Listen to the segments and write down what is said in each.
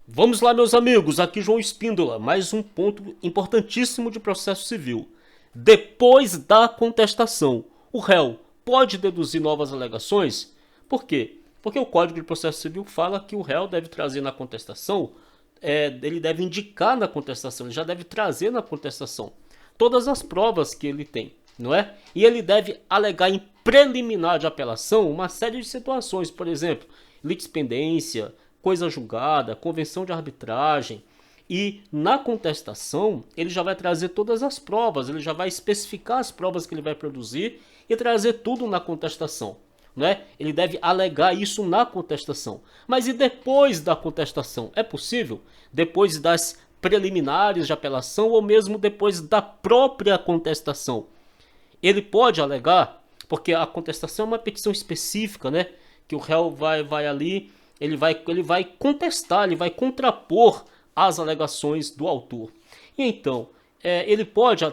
Vamos lá, meus amigos, aqui João Espíndola, mais um ponto importantíssimo de processo civil. Depois da contestação, o réu pode deduzir novas alegações? Por quê? Porque o Código de Processo Civil fala que o réu deve trazer na contestação, ele deve indicar na contestação, ele já deve trazer na contestação todas as provas que ele tem, não é? E ele deve alegar em preliminar de apelação uma série de situações, por exemplo, litispendência, coisa julgada, convenção de arbitragem. E na contestação, ele já vai trazer todas as provas, ele já vai especificar as provas que ele vai produzir e trazer tudo na contestação. Né? Ele deve alegar isso na contestação. Mas e depois da contestação? É possível? Depois das preliminares de apelação ou mesmo depois da própria contestação? Ele pode alegar, porque a contestação é uma petição específica, né? Que o réu vai ali, ele vai contestar, ele vai contrapor as alegações do autor. E então, ele pode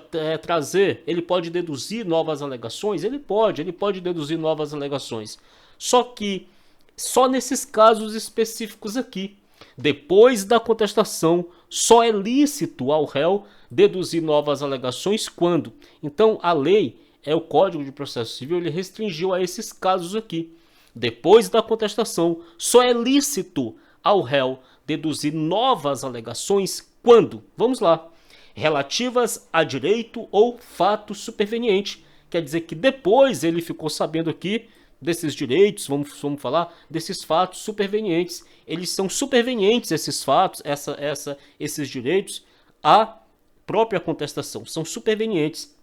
trazer, ele pode deduzir novas alegações? Ele pode deduzir novas alegações. Só que, só nesses casos específicos aqui. Depois da contestação, só é lícito ao réu deduzir novas alegações quando? Então, a lei, o Código de Processo Civil, ele restringiu a esses casos aqui. Depois da contestação, só é lícito ao réu deduzir novas alegações quando? Vamos lá. Relativas a direito ou fato superveniente. Quer dizer que depois ele ficou sabendo aqui desses direitos, vamos falar, desses fatos supervenientes. Eles são supervenientes, esses fatos, esses direitos, à própria contestação. São supervenientes.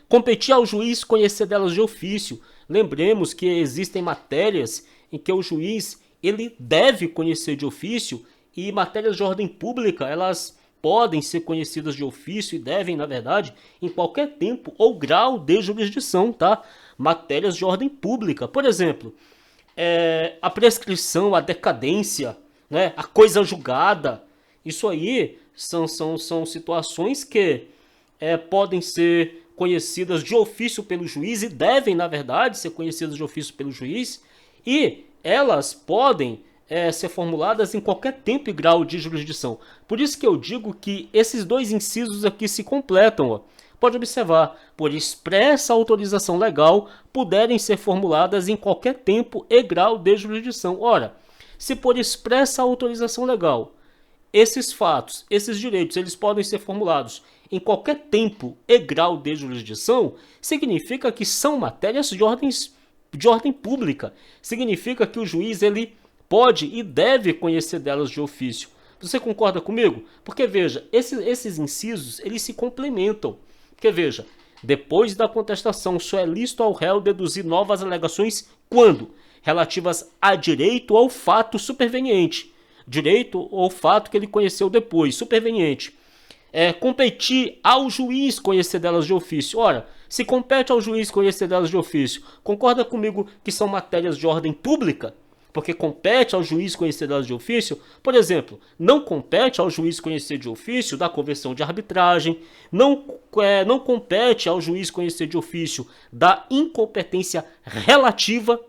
Competir ao juiz conhecer delas de ofício. Lembremos que existem matérias em que o juiz ele deve conhecer de ofício, e matérias de ordem pública, elas podem ser conhecidas de ofício e devem, na verdade, em qualquer tempo ou grau de jurisdição, tá? Matérias de ordem pública, por exemplo, a prescrição, a decadência, né? A coisa julgada, isso aí são situações que podem ser conhecidas de ofício pelo juiz e devem, na verdade, ser conhecidas de ofício pelo juiz, e elas podem ser formuladas em qualquer tempo e grau de jurisdição. Por isso que eu digo que esses dois incisos aqui se completam. Ó. Pode observar, por expressa autorização legal, puderem ser formuladas em qualquer tempo e grau de jurisdição. Ora, se por expressa autorização legal, esses fatos, esses direitos, eles podem ser formulados em qualquer tempo e grau de jurisdição, significa que são matérias de ordem pública. Significa que o juiz ele pode e deve conhecer delas de ofício. Você concorda comigo? Porque veja, esses incisos eles se complementam. Porque veja, depois da contestação só é lícito ao réu deduzir novas alegações quando? Relativas a direito ou fato superveniente. Direito ou fato que ele conheceu depois, superveniente. Competir ao juiz conhecer delas de ofício. Ora, se compete ao juiz conhecer delas de ofício, concorda comigo que são matérias de ordem pública? Porque compete ao juiz conhecer delas de ofício. Por exemplo, não compete ao juiz conhecer de ofício da convenção de arbitragem, não compete ao juiz conhecer de ofício da incompetência relativa,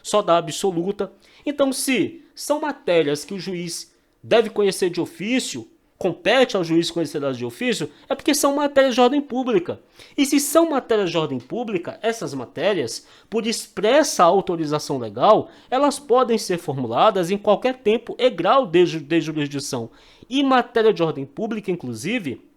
só da absoluta. Então, se são matérias que o juiz deve conhecer de ofício, compete ao juiz conhecer delas de ofício, é porque são matérias de ordem pública. E se são matérias de ordem pública, essas matérias, por expressa autorização legal, elas podem ser formuladas em qualquer tempo e grau de jurisdição. E matéria de ordem pública, inclusive,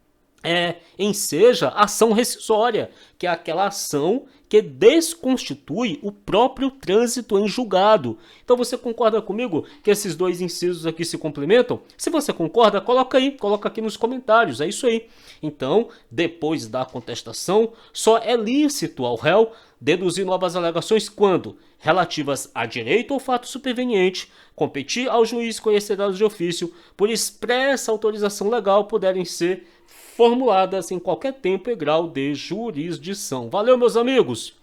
enseja ação rescisória, que é aquela ação que desconstitui o próprio trânsito em julgado. Então você concorda comigo que esses dois incisos aqui se complementam? Se você concorda, coloca aqui nos comentários, é isso aí. Então, depois da contestação, só é lícito ao réu deduzir novas alegações quando? Relativas a direito ou fato superveniente, competir ao juiz conhecer delas de ofício, por expressa autorização legal, puderem ser formuladas em qualquer tempo e grau de jurisdição. Valeu, meus amigos!